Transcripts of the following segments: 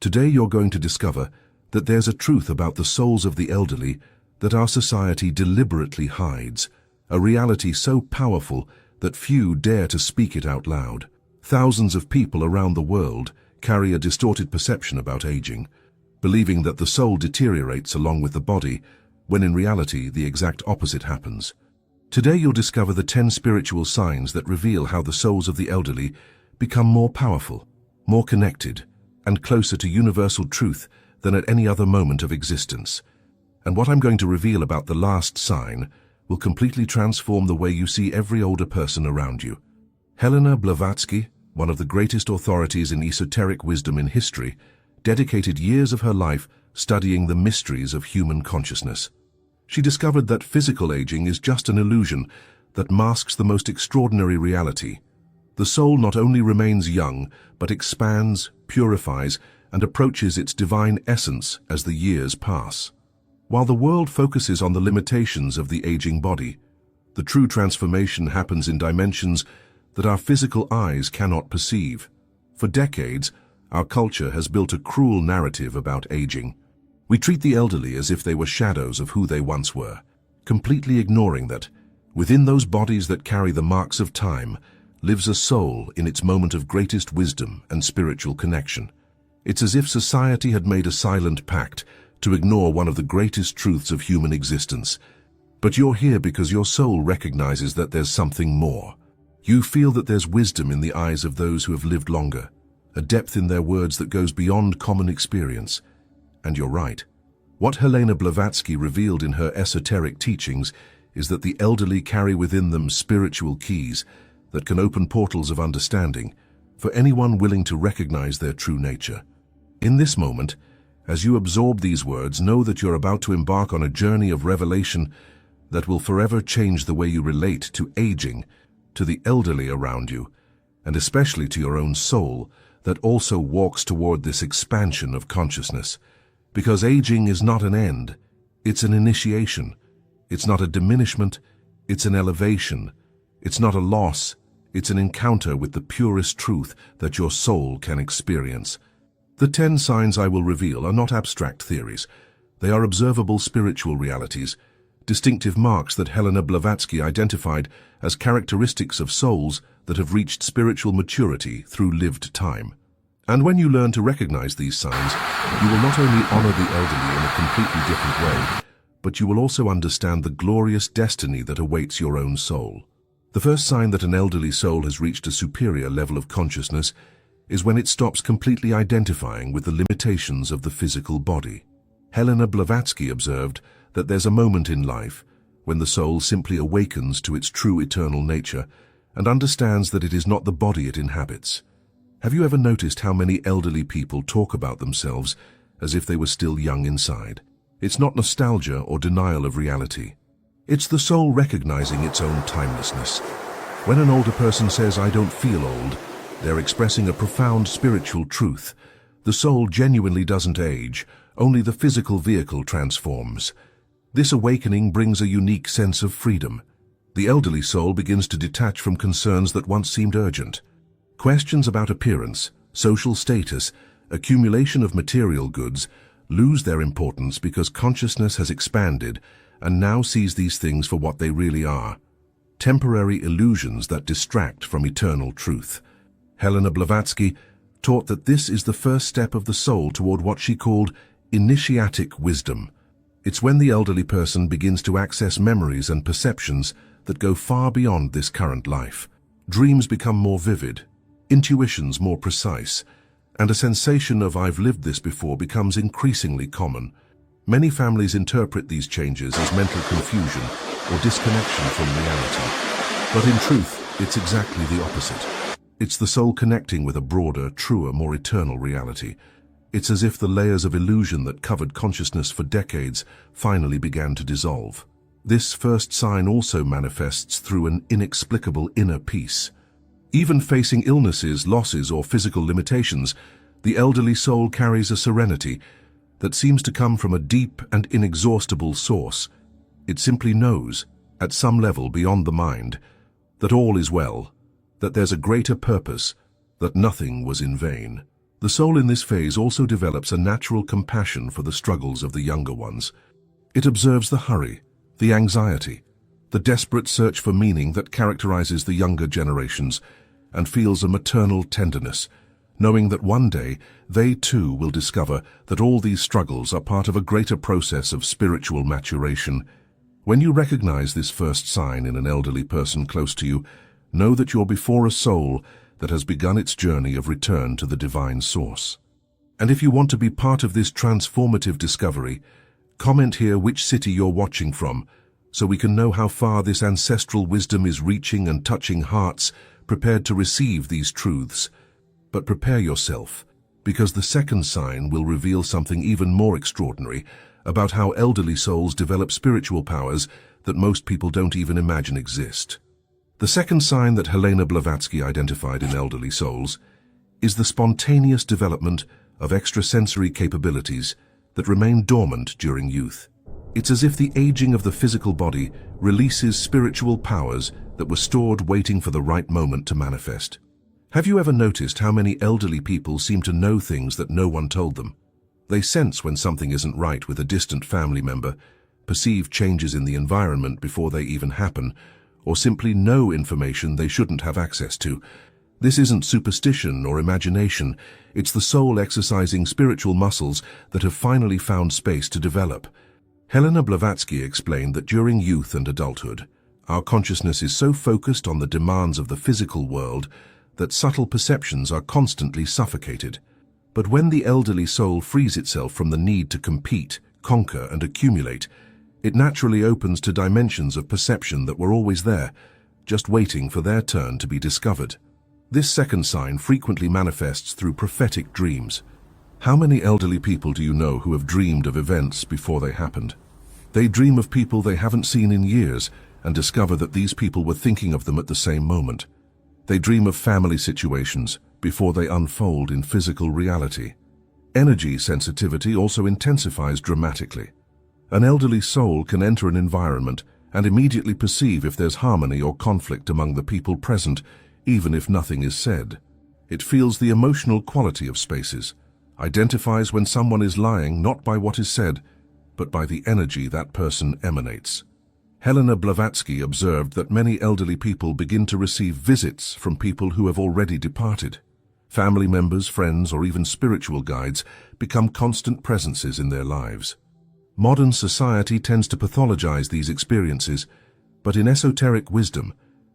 Today you're going to discover that there's a truth about the souls of the elderly that our society deliberately hides, a reality so powerful that few dare to speak it out loud. Thousands of people around the world carry a distorted perception about aging, believing that the soul deteriorates along with the body, when in reality the exact opposite happens. Today you'll discover the 10 spiritual signs that reveal how the souls of the elderly become more powerful, more connected, and closer to universal truth than at any other moment of existence. And what I'm going to reveal about the last sign will completely transform the way you see every older person around you. Helena Blavatsky, one of the greatest authorities in esoteric wisdom in history, dedicated years of her life studying the mysteries of human consciousness. She discovered that physical aging is just an illusion that masks the most extraordinary reality. The soul not only remains young, but expands, purifies, and approaches its divine essence as the years pass. While the world focuses on the limitations of the aging body, the true transformation happens in dimensions that our physical eyes cannot perceive. For decades, our culture has built a cruel narrative about aging. We treat the elderly as if they were shadows of who they once were, completely ignoring that, within those bodies that carry the marks of time, lives a soul in its moment of greatest wisdom and spiritual connection. It's as if society had made a silent pact to ignore one of the greatest truths of human existence. But you're here because your soul recognizes that there's something more. You feel that there's wisdom in the eyes of those who have lived longer, a depth in their words that goes beyond common experience. And you're right. What Helena Blavatsky revealed in her esoteric teachings is that the elderly carry within them spiritual keys that can open portals of understanding for anyone willing to recognize their true nature. In this moment, as you absorb these words, know that you're about to embark on a journey of revelation that will forever change the way you relate to aging, to the elderly around you, and especially to your own soul that also walks toward this expansion of consciousness. Because aging is not an end, it's an initiation. It's not a diminishment, it's an elevation. It's not a loss, it's an encounter with the purest truth that your soul can experience. The 10 signs I will reveal are not abstract theories. They are observable spiritual realities, distinctive marks that Helena Blavatsky identified as characteristics of souls that have reached spiritual maturity through lived time. And when you learn to recognize these signs, you will not only honor the elderly in a completely different way, but you will also understand the glorious destiny that awaits your own soul. The first sign that an elderly soul has reached a superior level of consciousness is when it stops completely identifying with the limitations of the physical body. Helena Blavatsky observed that there's a moment in life when the soul simply awakens to its true eternal nature and understands that it is not the body it inhabits. Have you ever noticed how many elderly people talk about themselves as if they were still young inside? It's not nostalgia or denial of reality. It's the soul recognizing its own timelessness. When an older person says, "I don't feel old," they're expressing a profound spiritual truth. The soul genuinely doesn't age, only the physical vehicle transforms. This awakening brings a unique sense of freedom. The elderly soul begins to detach from concerns that once seemed urgent. Questions about appearance, social status, accumulation of material goods lose their importance because consciousness has expanded and now sees these things for what they really are: temporary illusions that distract from eternal truth. Helena Blavatsky taught that this is the first step of the soul toward what she called initiatic wisdom. It's when the elderly person begins to access memories and perceptions that go far beyond this current life. Dreams become more vivid, intuitions more precise, and a sensation of "I've lived this before" becomes increasingly common. Many families interpret these changes as mental confusion or disconnection from reality. But in truth, it's exactly the opposite. It's the soul connecting with a broader, truer, more eternal reality. It's as if the layers of illusion that covered consciousness for decades finally began to dissolve. This first sign also manifests through an inexplicable inner peace. Even facing illnesses, losses, or physical limitations, the elderly soul carries a serenity that seems to come from a deep and inexhaustible source. It simply knows, at some level beyond the mind, that all is well, that there's a greater purpose, that nothing was in vain. The soul in this phase also develops a natural compassion for the struggles of the younger ones. It observes the hurry, the anxiety, the desperate search for meaning that characterizes the younger generations, and feels a maternal tenderness, knowing that one day they too will discover that all these struggles are part of a greater process of spiritual maturation. When you recognize this first sign in an elderly person close to you, know that you're before a soul that has begun its journey of return to the divine source. And if you want to be part of this transformative discovery, comment here which city you're watching from, so we can know how far this ancestral wisdom is reaching and touching hearts prepared to receive these truths. But prepare yourself, because the second sign will reveal something even more extraordinary about how elderly souls develop spiritual powers that most people don't even imagine exist. The second sign that Helena Blavatsky identified in elderly souls is the spontaneous development of extrasensory capabilities that remain dormant during youth. It's as if the aging of the physical body releases spiritual powers that were stored waiting for the right moment to manifest. Have you ever noticed how many elderly people seem to know things that no one told them? They sense when something isn't right with a distant family member, perceive changes in the environment before they even happen, or simply know information they shouldn't have access to. This isn't superstition or imagination, it's the soul exercising spiritual muscles that have finally found space to develop. Helena Blavatsky explained that during youth and adulthood, our consciousness is so focused on the demands of the physical world that subtle perceptions are constantly suffocated. But when the elderly soul frees itself from the need to compete, conquer, and accumulate, it naturally opens to dimensions of perception that were always there, just waiting for their turn to be discovered. This second sign frequently manifests through prophetic dreams. How many elderly people do you know who have dreamed of events before they happened? They dream of people they haven't seen in years and discover that these people were thinking of them at the same moment. They dream of family situations before they unfold in physical reality. Energy sensitivity also intensifies dramatically. An elderly soul can enter an environment and immediately perceive if there's harmony or conflict among the people present, even if nothing is said. It feels the emotional quality of spaces, identifies when someone is lying not by what is said, but by the energy that person emanates. Helena Blavatsky observed that many elderly people begin to receive visits from people who have already departed. Family members, friends, or even spiritual guides become constant presences in their lives. Modern society tends to pathologize these experiences, but in esoteric wisdom,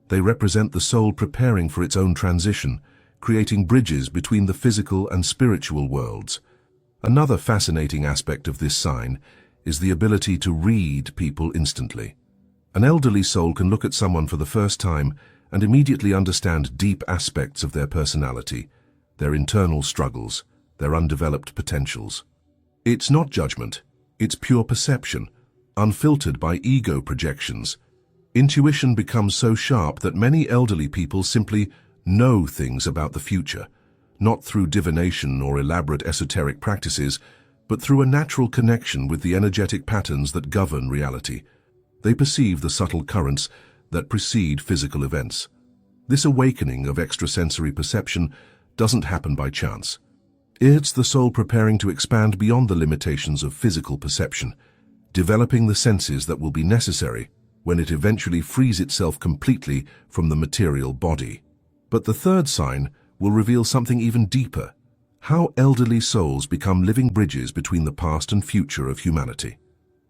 they represent the soul preparing for its own transition, creating bridges between the physical and spiritual worlds. Another fascinating aspect of this sign is the ability to read people instantly. An elderly soul can look at someone for the first time and immediately understand deep aspects of their personality, their internal struggles, their undeveloped potentials. It's not judgment, it's pure perception, unfiltered by ego projections. Intuition becomes so sharp that many elderly people simply know things about the future, not through divination or elaborate esoteric practices, but through a natural connection with the energetic patterns that govern reality. They perceive the subtle currents that precede physical events. This awakening of extrasensory perception doesn't happen by chance. It's the soul preparing to expand beyond the limitations of physical perception, developing the senses that will be necessary when it eventually frees itself completely from the material body. But the third sign will reveal something even deeper: how elderly souls become living bridges between the past and future of humanity.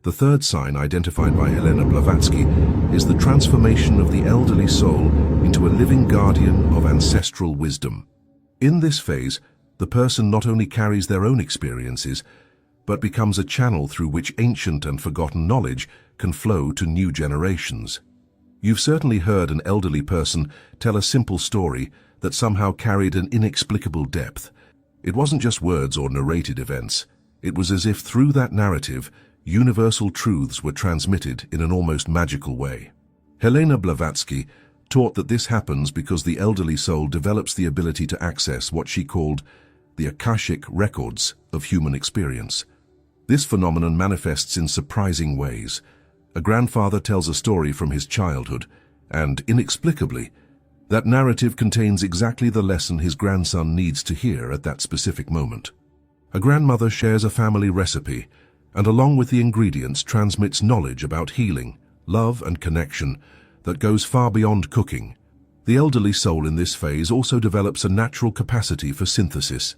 The third sign identified by Helena Blavatsky is the transformation of the elderly soul into a living guardian of ancestral wisdom. In this phase, the person not only carries their own experiences, but becomes a channel through which ancient and forgotten knowledge can flow to new generations. You've certainly heard an elderly person tell a simple story that somehow carried an inexplicable depth. It wasn't just words or narrated events. It was as if through that narrative, universal truths were transmitted in an almost magical way. Helena Blavatsky taught that this happens because the elderly soul develops the ability to access what she called the Akashic records of human experience. This phenomenon manifests in surprising ways. A grandfather tells a story from his childhood, and inexplicably, That narrative contains exactly the lesson his grandson needs to hear at that specific moment. A grandmother shares a family recipe, and along with the ingredients transmits knowledge about healing, love and connection that goes far beyond cooking. The elderly soul in this phase also develops a natural capacity for synthesis.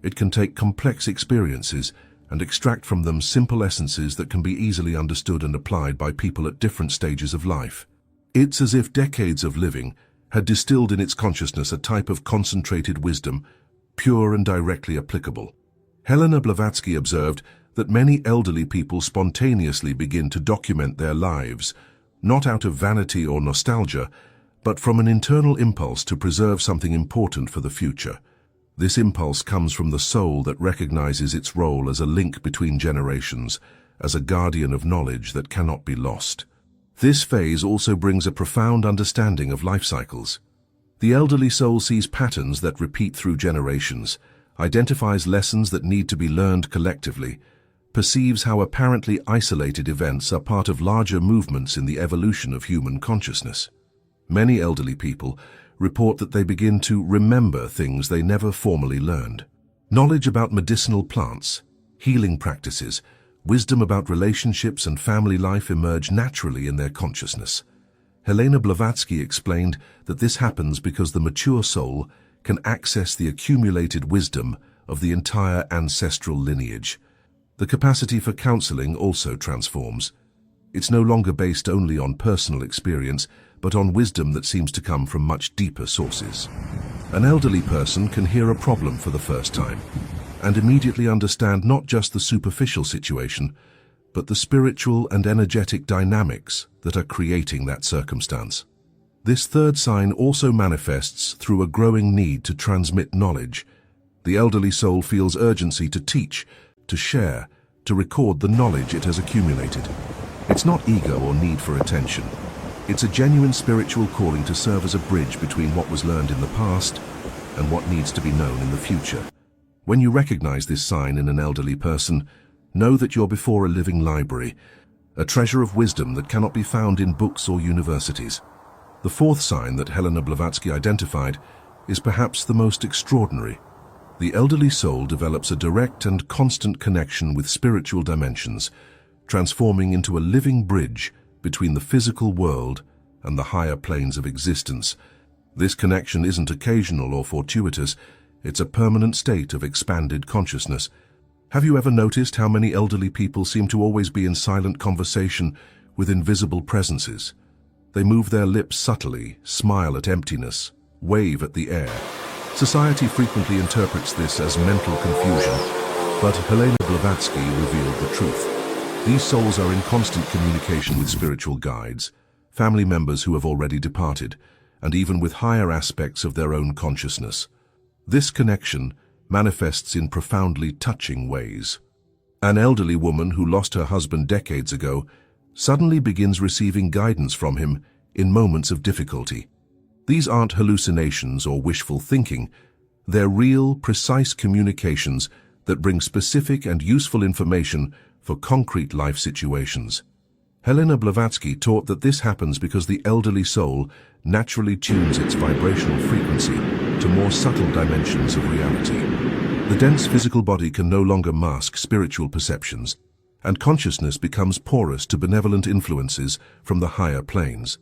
It can take complex experiences and extract from them simple essences that can be easily understood and applied by people at different stages of life. It's as if decades of living had distilled in its consciousness a type of concentrated wisdom, pure and directly applicable. Helena Blavatsky observed that many elderly people spontaneously begin to document their lives, not out of vanity or nostalgia, but from an internal impulse to preserve something important for the future. This impulse comes from the soul that recognizes its role as a link between generations, as a guardian of knowledge that cannot be lost. This phase also brings a profound understanding of life cycles. The elderly soul sees patterns that repeat through generations, identifies lessons that need to be learned collectively, perceives how apparently isolated events are part of larger movements in the evolution of human consciousness. Many elderly people report that they begin to remember things they never formally learned. Knowledge about medicinal plants, healing practices, wisdom about relationships and family life emerge naturally in their consciousness. Helena Blavatsky explained that this happens because the mature soul can access the accumulated wisdom of the entire ancestral lineage. The capacity for counseling also transforms. It's no longer based only on personal experience, but on wisdom that seems to come from much deeper sources. An elderly person can hear a problem for the first time and immediately understand not just the superficial situation, but the spiritual and energetic dynamics that are creating that circumstance. This third sign also manifests through a growing need to transmit knowledge. The elderly soul feels urgency to teach, to share, to record the knowledge it has accumulated. It's not ego or need for attention. It's a genuine spiritual calling to serve as a bridge between what was learned in the past and what needs to be known in the future. When you recognize this sign in an elderly person, know that you're before a living library, a treasure of wisdom that cannot be found in books or universities. The fourth sign that Helena Blavatsky identified is perhaps the most extraordinary. The elderly soul develops a direct and constant connection with spiritual dimensions, transforming into a living bridge between the physical world and the higher planes of existence. This connection isn't occasional or fortuitous. It's a permanent state of expanded consciousness. Have you ever noticed how many elderly people seem to always be in silent conversation with invisible presences? They move their lips subtly, smile at emptiness, wave at the air. Society frequently interprets this as mental confusion, but Helena Blavatsky revealed the truth. These souls are in constant communication with spiritual guides, family members who have already departed, and even with higher aspects of their own consciousness. This connection manifests in profoundly touching ways. An elderly woman who lost her husband decades ago suddenly begins receiving guidance from him in moments of difficulty. These aren't hallucinations or wishful thinking. They're real, precise communications that bring specific and useful information for concrete life situations. Helena Blavatsky taught that this happens because the elderly soul naturally tunes its vibrational frequency to more subtle dimensions of reality. The dense physical body can no longer mask spiritual perceptions, and consciousness becomes porous to benevolent influences from the higher planes.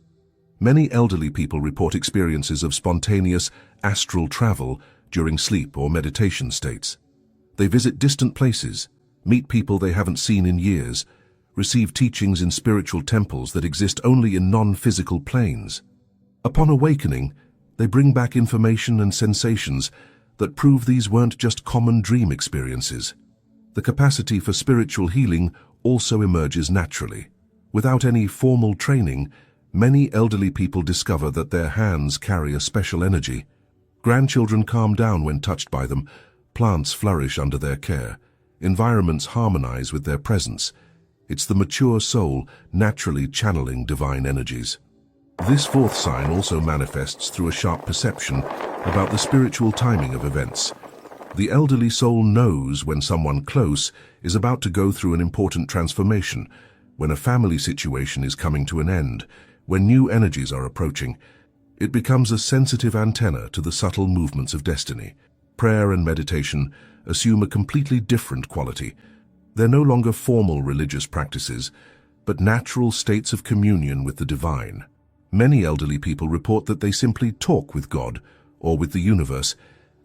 Many elderly people report experiences of spontaneous astral travel during sleep or meditation states. They visit distant places, meet people they haven't seen in years, receive teachings in spiritual temples that exist only in non-physical planes. Upon awakening, they bring back information and sensations that prove these weren't just common dream experiences. The capacity for spiritual healing also emerges naturally. Without any formal training, many elderly people discover that their hands carry a special energy. Grandchildren calm down when touched by them, plants flourish under their care, environments harmonize with their presence. It's the mature soul naturally channeling divine energies. This fourth sign also manifests through a sharp perception about the spiritual timing of events. The elderly soul knows when someone close is about to go through an important transformation, when a family situation is coming to an end, when new energies are approaching. It becomes a sensitive antenna to the subtle movements of destiny. Prayer and meditation assume a completely different quality. They're no longer formal religious practices, but natural states of communion with the divine. Many elderly people report that they simply talk with God or with the universe,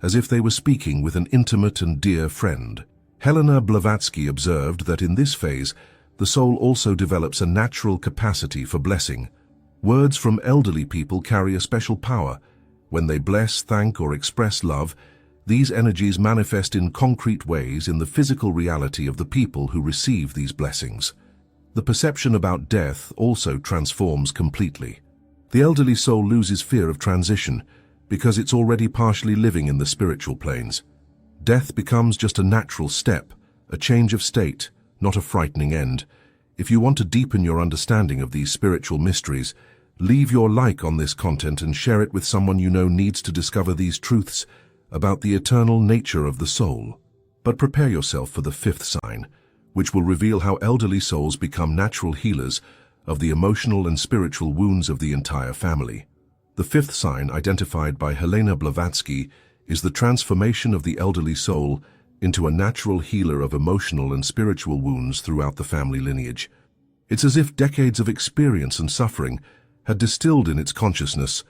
as if they were speaking with an intimate and dear friend. Helena Blavatsky observed that in this phase, the soul also develops a natural capacity for blessing. Words from elderly people carry a special power. When they bless, thank, or express love, these energies manifest in concrete ways in the physical reality of the people who receive these blessings. The perception about death also transforms completely. The elderly soul loses fear of transition because it's already partially living in the spiritual planes. Death becomes just a natural step, a change of state, not a frightening end. If you want to deepen your understanding of these spiritual mysteries, leave your like on this content and share it with someone you know needs to discover these truths about the eternal nature of the soul. But prepare yourself for the fifth sign, which will reveal how elderly souls become natural healers of the emotional and spiritual wounds of the entire family. The fifth sign, identified by Helena Blavatsky, is the transformation of the elderly soul into a natural healer of emotional and spiritual wounds throughout the family lineage. It's as if decades of experience and suffering had distilled in its consciousness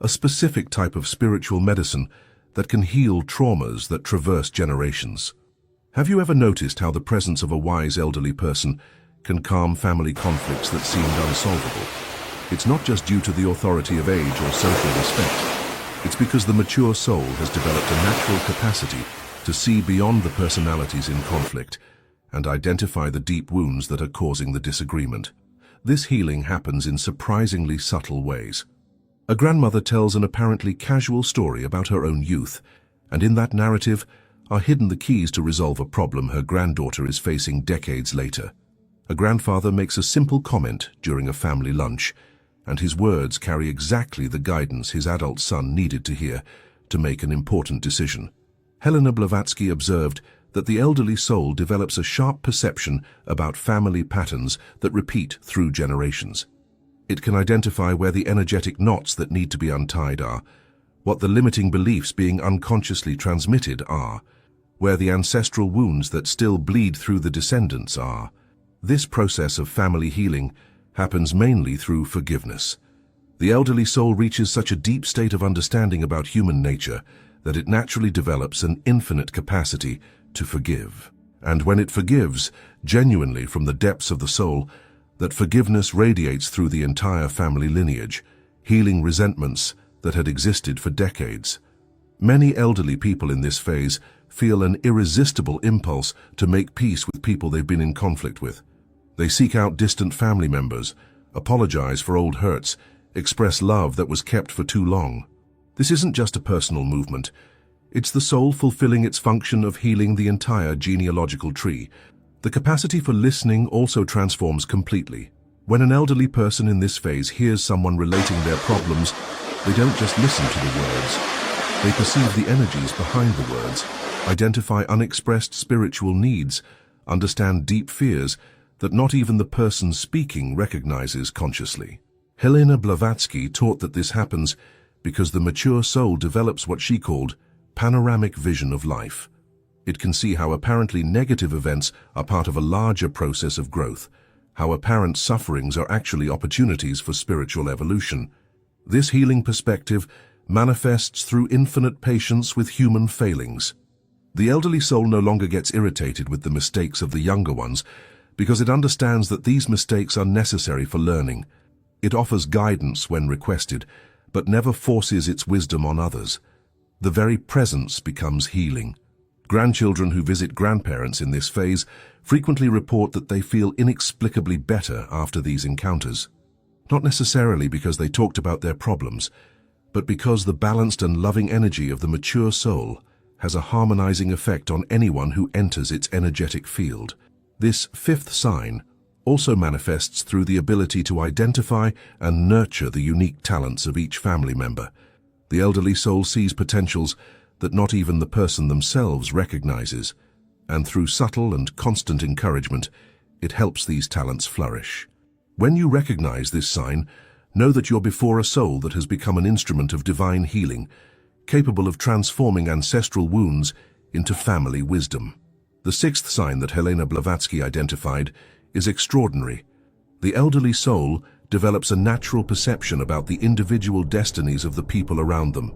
a specific type of spiritual medicine that can heal traumas that traverse generations. Have you ever noticed how the presence of a wise elderly person can calm family conflicts that seemed unsolvable? It's not just due to the authority of age or social respect. It's because the mature soul has developed a natural capacity to see beyond the personalities in conflict and identify the deep wounds that are causing the disagreement. This healing happens in surprisingly subtle ways. A grandmother tells an apparently casual story about her own youth, and in that narrative are hidden the keys to resolve a problem her granddaughter is facing decades later. A grandfather makes a simple comment during a family lunch, and his words carry exactly the guidance his adult son needed to hear to make an important decision. Helena Blavatsky observed that the elderly soul develops a sharp perception about family patterns that repeat through generations. It can identify where the energetic knots that need to be untied are, what the limiting beliefs being unconsciously transmitted are, where the ancestral wounds that still bleed through the descendants are. This process of family healing happens mainly through forgiveness. The elderly soul reaches such a deep state of understanding about human nature that it naturally develops an infinite capacity to forgive. And when it forgives, genuinely from the depths of the soul, that forgiveness radiates through the entire family lineage, healing resentments that had existed for decades. Many elderly people in this phase feel an irresistible impulse to make peace with people they've been in conflict with. They seek out distant family members, apologize for old hurts, express love that was kept for too long. This isn't just a personal movement. It's the soul fulfilling its function of healing the entire genealogical tree. The capacity for listening also transforms completely. When an elderly person in this phase hears someone relating their problems, they don't just listen to the words. They perceive the energies behind the words, identify unexpressed spiritual needs, understand deep fears that not even the person speaking recognizes consciously. Helena Blavatsky taught that this happens because the mature soul develops what she called panoramic vision of life. It can see how apparently negative events are part of a larger process of growth, how apparent sufferings are actually opportunities for spiritual evolution. This healing perspective manifests through infinite patience with human failings. The elderly soul no longer gets irritated with the mistakes of the younger ones because it understands that these mistakes are necessary for learning. It offers guidance when requested, but never forces its wisdom on others. The very presence becomes healing. Grandchildren who visit grandparents in this phase frequently report that they feel inexplicably better after these encounters. Not necessarily because they talked about their problems, but because the balanced and loving energy of the mature soul has a harmonizing effect on anyone who enters its energetic field. This fifth sign also manifests through the ability to identify and nurture the unique talents of each family member. The elderly soul sees potentials that not even the person themselves recognizes, and through subtle and constant encouragement, it helps these talents flourish. When you recognize this sign, know that you're before a soul that has become an instrument of divine healing, capable of transforming ancestral wounds into family wisdom. The sixth sign that Helena Blavatsky identified is extraordinary. The elderly soul develops a natural perception about the individual destinies of the people around them.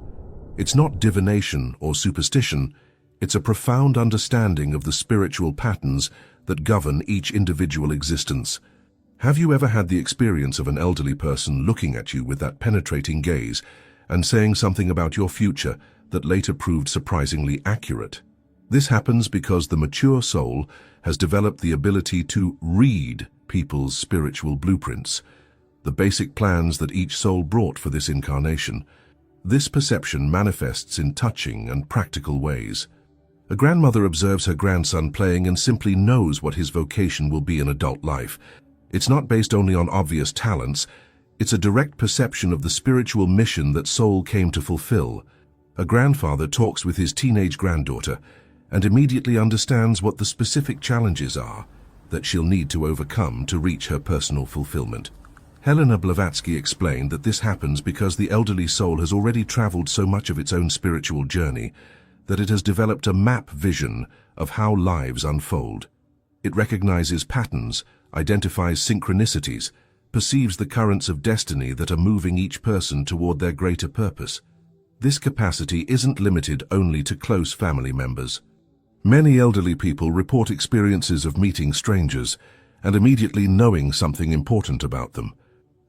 It's not divination or superstition, it's a profound understanding of the spiritual patterns that govern each individual existence. Have you ever had the experience of an elderly person looking at you with that penetrating gaze and saying something about your future that later proved surprisingly accurate? This happens because the mature soul has developed the ability to read people's spiritual blueprints, the basic plans that each soul brought for this incarnation. This perception manifests in touching and practical ways. A grandmother observes her grandson playing and simply knows what his vocation will be in adult life. It's not based only on obvious talents, it's a direct perception of the spiritual mission that soul came to fulfill. A grandfather talks with his teenage granddaughter and immediately understands what the specific challenges are that she'll need to overcome to reach her personal fulfillment. Helena Blavatsky explained that this happens because the elderly soul has already traveled so much of its own spiritual journey that it has developed a map vision of how lives unfold. It recognizes patterns, identifies synchronicities, perceives the currents of destiny that are moving each person toward their greater purpose. This capacity isn't limited only to close family members. Many elderly people report experiences of meeting strangers and immediately knowing something important about them.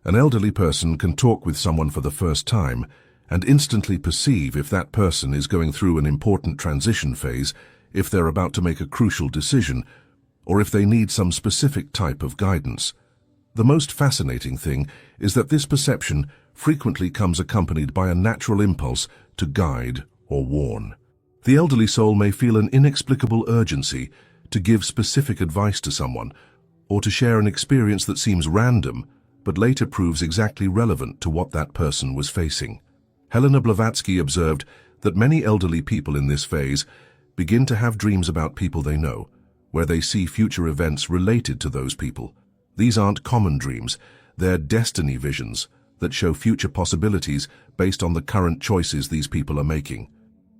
An elderly person can talk with someone for the first time and instantly perceive if that person is going through an important transition phase, if they're about to make a crucial decision, or if they need some specific type of guidance. The most fascinating thing is that this perception frequently comes accompanied by a natural impulse to guide or warn. The elderly soul may feel an inexplicable urgency to give specific advice to someone, or to share an experience that seems random, but later proves exactly relevant to what that person was facing. Helena Blavatsky observed that many elderly people in this phase begin to have dreams about people they know, where they see future events related to those people. These aren't common dreams, they're destiny visions that show future possibilities based on the current choices these people are making.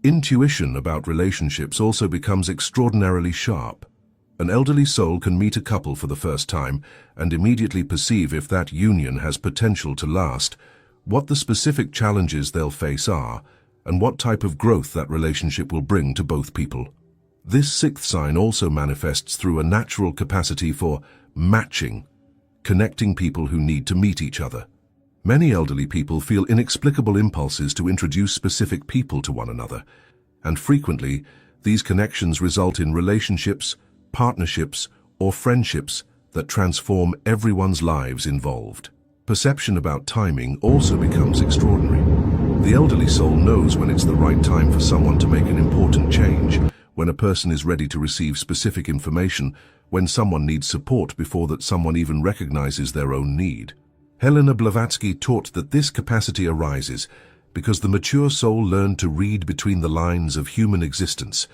Intuition about relationships also becomes extraordinarily sharp. An elderly soul can meet a couple for the first time and immediately perceive if that union has potential to last, what the specific challenges they'll face are, and what type of growth that relationship will bring to both people. This sixth sign also manifests through a natural capacity for matching, connecting people who need to meet each other. Many elderly people feel inexplicable impulses to introduce specific people to one another, and frequently these connections result in relationships, partnerships, or friendships that transform everyone's lives involved. Perception about timing also becomes extraordinary. The elderly soul knows when it's the right time for someone to make an important change, when a person is ready to receive specific information, when someone needs support before that someone even recognizes their own need. Helena Blavatsky taught that this capacity arises because the mature soul learned to read between the lines of human existence.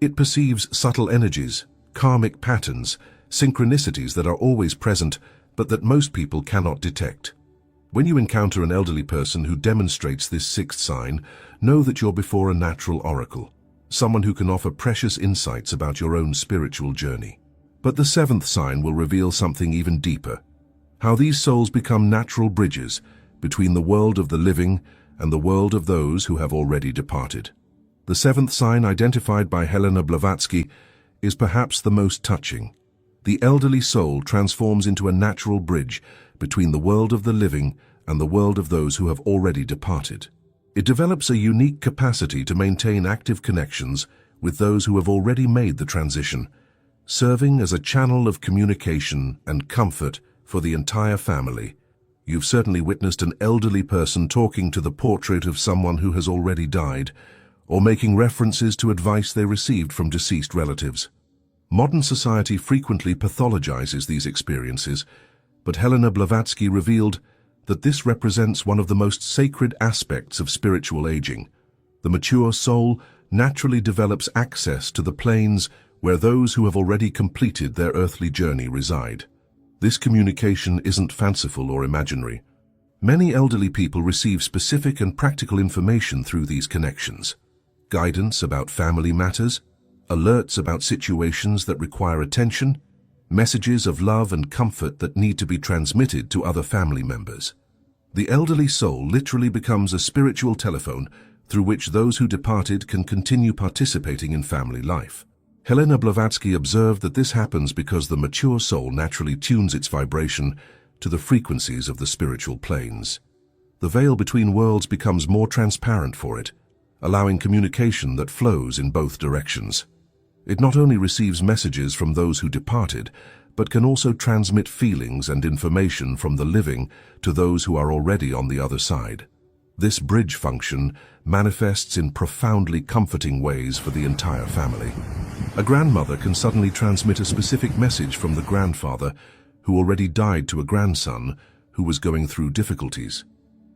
It perceives subtle energies, karmic patterns, synchronicities that are always present but that most people cannot detect. When you encounter an elderly person who demonstrates this sixth sign, know that you're before a natural oracle, someone who can offer precious insights about your own spiritual journey. But the seventh sign will reveal something even deeper: how these souls become natural bridges between the world of the living and the world of those who have already departed. The seventh sign identified by Helena Blavatsky is perhaps the most touching. The elderly soul transforms into a natural bridge between the world of the living and the world of those who have already departed. It develops a unique capacity to maintain active connections with those who have already made the transition, serving as a channel of communication and comfort for the entire family. You've certainly witnessed an elderly person talking to the portrait of someone who has already died, or making references to advice they received from deceased relatives. Modern society frequently pathologizes these experiences, but Helena Blavatsky revealed that this represents one of the most sacred aspects of spiritual aging. The mature soul naturally develops access to the planes where those who have already completed their earthly journey reside. This communication isn't fanciful or imaginary. Many elderly people receive specific and practical information through these connections. Guidance about family matters, alerts about situations that require attention, messages of love and comfort that need to be transmitted to other family members. The elderly soul literally becomes a spiritual telephone through which those who departed can continue participating in family life. Helena Blavatsky observed that this happens because the mature soul naturally tunes its vibration to the frequencies of the spiritual planes. The veil between worlds becomes more transparent for it, allowing communication that flows in both directions. It not only receives messages from those who departed, but can also transmit feelings and information from the living to those who are already on the other side. This bridge function manifests in profoundly comforting ways for the entire family. A grandmother can suddenly transmit a specific message from the grandfather who already died to a grandson who was going through difficulties.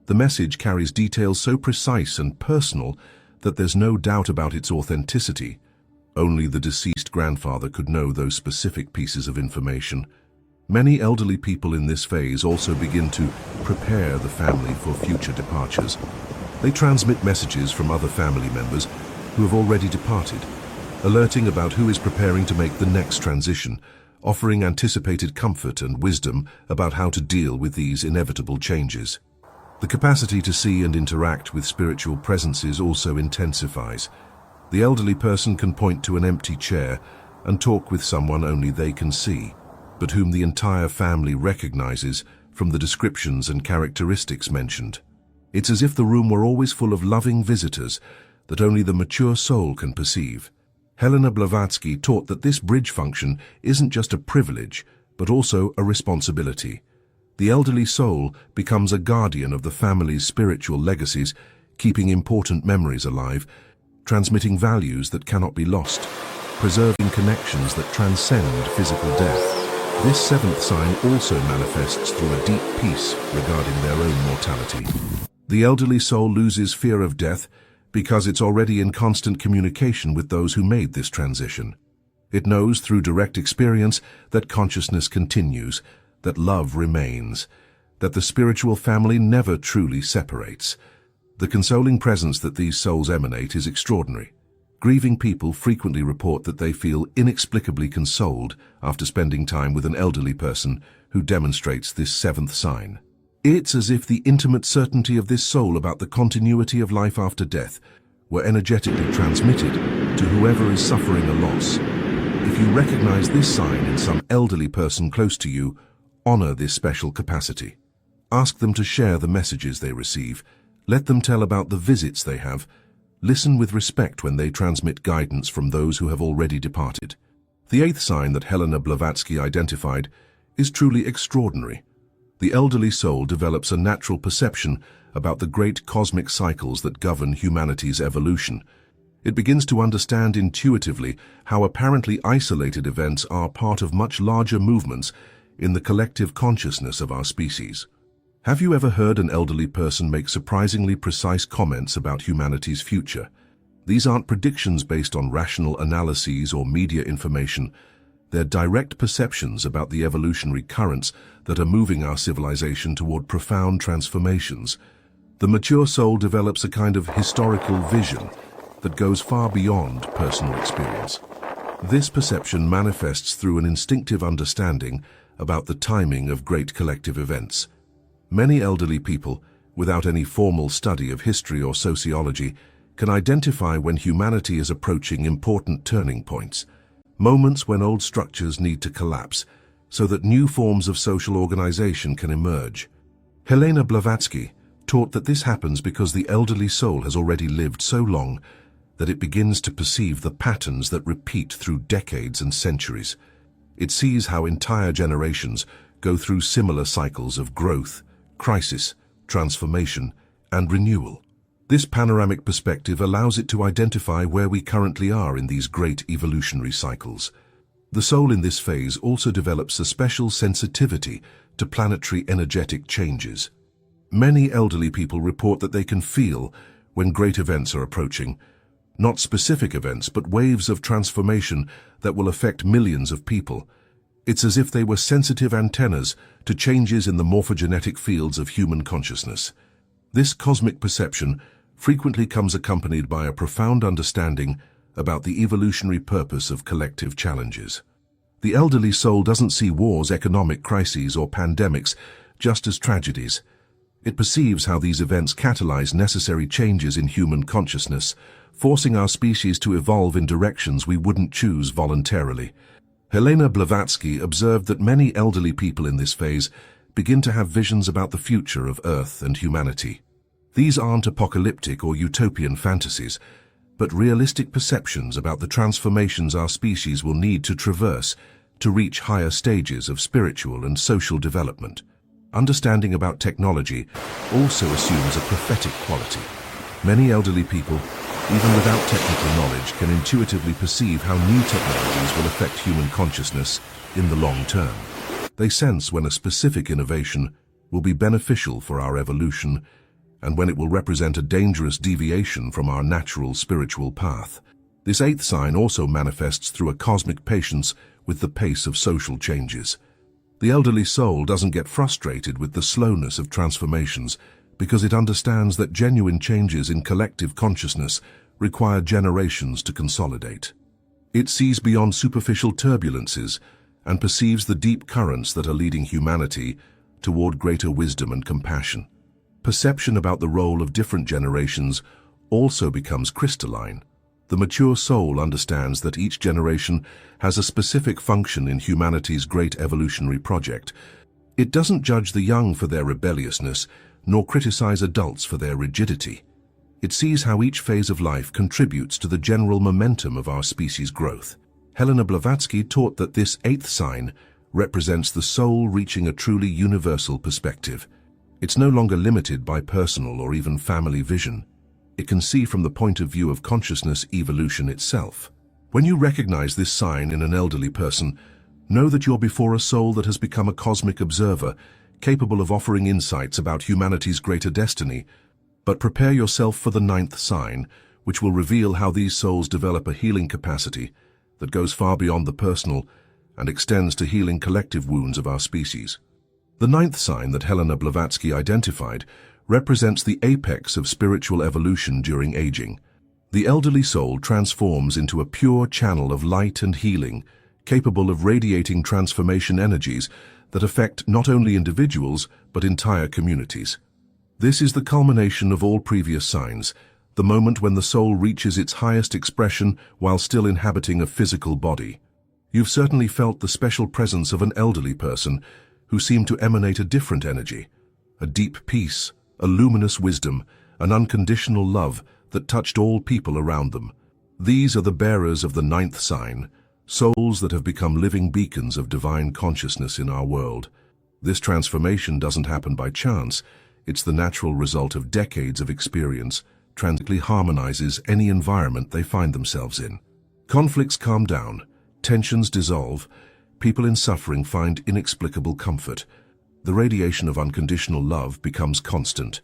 The message carries details so precise and personal that there's no doubt about its authenticity. Only the deceased grandfather could know those specific pieces of information. Many elderly people in this phase also begin to prepare the family for future departures. They transmit messages from other family members who have already departed, alerting about who is preparing to make the next transition, offering anticipated comfort and wisdom about how to deal with these inevitable changes. The capacity to see and interact with spiritual presences also intensifies. The elderly person can point to an empty chair and talk with someone only they can see, but whom the entire family recognizes from the descriptions and characteristics mentioned. It's as if the room were always full of loving visitors that only the mature soul can perceive. Helena Blavatsky taught that this bridge function isn't just a privilege, but also a responsibility. The elderly soul becomes a guardian of the family's spiritual legacies, keeping important memories alive, transmitting values that cannot be lost, preserving connections that transcend physical death. This seventh sign also manifests through a deep peace regarding their own mortality. The elderly soul loses fear of death because it's already in constant communication with those who made this transition. It knows through direct experience that consciousness continues, that love remains, that the spiritual family never truly separates. The consoling presence that these souls emanate is extraordinary. Grieving people frequently report that they feel inexplicably consoled after spending time with an elderly person who demonstrates this seventh sign. It's as if the intimate certainty of this soul about the continuity of life after death were energetically transmitted to whoever is suffering a loss. If you recognize this sign in some elderly person close to you, honor this special capacity. Ask them to share the messages they receive. Let them tell about the visits they have. Listen with respect when they transmit guidance from those who have already departed. The eighth sign that Helena Blavatsky identified is truly extraordinary. The elderly soul develops a natural perception about the great cosmic cycles that govern humanity's evolution. It begins to understand intuitively how apparently isolated events are part of much larger movements in the collective consciousness of our species. Have you ever heard an elderly person make surprisingly precise comments about humanity's future? These aren't predictions based on rational analyses or media information. They're direct perceptions about the evolutionary currents that are moving our civilization toward profound transformations. The mature soul develops a kind of historical vision that goes far beyond personal experience. This perception manifests through an instinctive understanding about the timing of great collective events. Many elderly people, without any formal study of history or sociology, can identify when humanity is approaching important turning points, moments when old structures need to collapse so that new forms of social organization can emerge. Helena Blavatsky taught that this happens because the elderly soul has already lived so long that it begins to perceive the patterns that repeat through decades and centuries. It sees how entire generations go through similar cycles of growth, crisis, transformation, and renewal. This panoramic perspective allows it to identify where we currently are in these great evolutionary cycles. The soul in this phase also develops a special sensitivity to planetary energetic changes. Many elderly people report that they can feel when great events are approaching, not specific events, but waves of transformation that will affect millions of people. It's as if they were sensitive antennas to changes in the morphogenetic fields of human consciousness. This cosmic perception frequently comes accompanied by a profound understanding about the evolutionary purpose of collective challenges. The elderly soul doesn't see wars, economic crises, or pandemics just as tragedies. It perceives how these events catalyze necessary changes in human consciousness, forcing our species to evolve in directions we wouldn't choose voluntarily. Helena Blavatsky observed that many elderly people in this phase begin to have visions about the future of Earth and humanity. These aren't apocalyptic or utopian fantasies, but realistic perceptions about the transformations our species will need to traverse to reach higher stages of spiritual and social development. Understanding about technology also assumes a prophetic quality. Many elderly people, even without technical knowledge, can intuitively perceive how new technologies will affect human consciousness in the long term. They sense when a specific innovation will be beneficial for our evolution and when it will represent a dangerous deviation from our natural spiritual path. This eighth sign also manifests through a cosmic patience with the pace of social changes. The elderly soul doesn't get frustrated with the slowness of transformations because it understands that genuine changes in collective consciousness require generations to consolidate. It sees beyond superficial turbulences and perceives the deep currents that are leading humanity toward greater wisdom and compassion. Perception about the role of different generations also becomes crystalline. The mature soul understands that each generation has a specific function in humanity's great evolutionary project. It doesn't judge the young for their rebelliousness, nor criticize adults for their rigidity. It sees how each phase of life contributes to the general momentum of our species' growth. Helena Blavatsky taught that this eighth sign represents the soul reaching a truly universal perspective. It's no longer limited by personal or even family vision. It can see from the point of view of consciousness evolution itself. When you recognize this sign in an elderly person, know that you're before a soul that has become a cosmic observer, capable of offering insights about humanity's greater destiny. But prepare yourself for the ninth sign, which will reveal how these souls develop a healing capacity that goes far beyond the personal and extends to healing collective wounds of our species. The ninth sign that Helena Blavatsky identified represents the apex of spiritual evolution during aging. The elderly soul transforms into a pure channel of light and healing, capable of radiating transformation energies that affect not only individuals but entire communities. This is the culmination of all previous signs, the moment when the soul reaches its highest expression while still inhabiting a physical body. You've certainly felt the special presence of an elderly person who seemed to emanate a different energy, a deep peace, a luminous wisdom, an unconditional love that touched all people around them. These are the bearers of the ninth sign, souls that have become living beacons of divine consciousness in our world. This transformation doesn't happen by chance. It's the natural result of decades of experience, transically harmonizes any environment they find themselves in. Conflicts calm down, tensions dissolve, people in suffering find inexplicable comfort. The radiation of unconditional love becomes constant.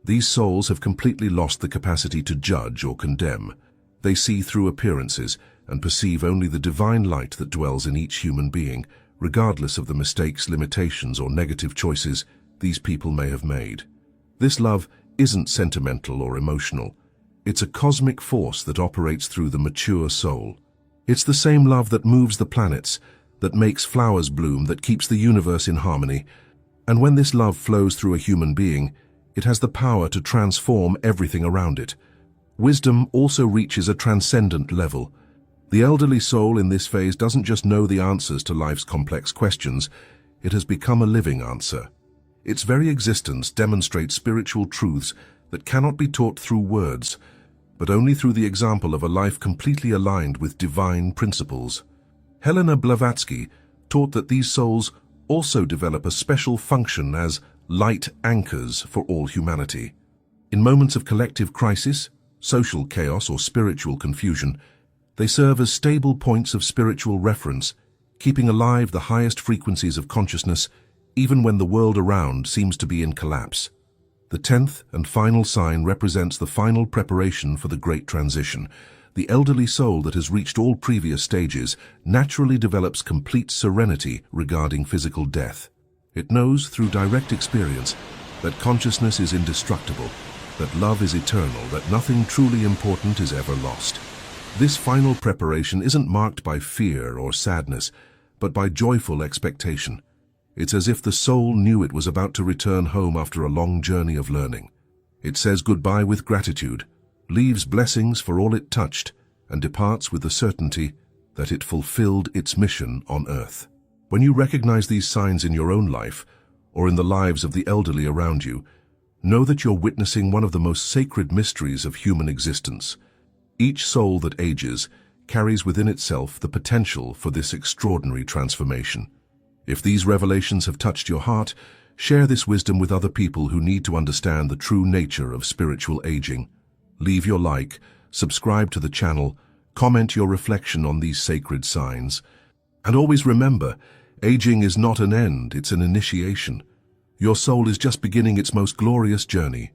These souls have completely lost the capacity to judge or condemn. They see through appearances and perceive only the divine light that dwells in each human being, regardless of the mistakes, limitations, or negative choices these people may have made. This love isn't sentimental or emotional. It's a cosmic force that operates through the mature soul. It's the same love that moves the planets, that makes flowers bloom, that keeps the universe in harmony. And when this love flows through a human being, it has the power to transform everything around it. Wisdom also reaches a transcendent level. The elderly soul in this phase doesn't just know the answers to life's complex questions, it has become a living answer. Its very existence demonstrates spiritual truths that cannot be taught through words, but only through the example of a life completely aligned with divine principles. Helena Blavatsky taught that these souls also develop a special function as light anchors for all humanity. In moments of collective crisis, social chaos, or spiritual confusion, they serve as stable points of spiritual reference, keeping alive the highest frequencies of consciousness even when the world around seems to be in collapse. The 10th and final sign represents the final preparation for the Great Transition, the elderly soul that has reached all previous stages naturally develops complete serenity regarding physical death. It knows through direct experience that consciousness is indestructible, that love is eternal, that nothing truly important is ever lost. This final preparation isn't marked by fear or sadness, but by joyful expectation. It's as if the soul knew it was about to return home after a long journey of learning. It says goodbye with gratitude, leaves blessings for all it touched, and departs with the certainty that it fulfilled its mission on earth. When you recognize these signs in your own life, or in the lives of the elderly around you, know that you're witnessing one of the most sacred mysteries of human existence. Each soul that ages carries within itself the potential for this extraordinary transformation. If these revelations have touched your heart, share this wisdom with other people who need to understand the true nature of spiritual aging. Leave your like, subscribe to the channel, comment your reflection on these sacred signs. And always remember, aging is not an end, it's an initiation. Your soul is just beginning its most glorious journey.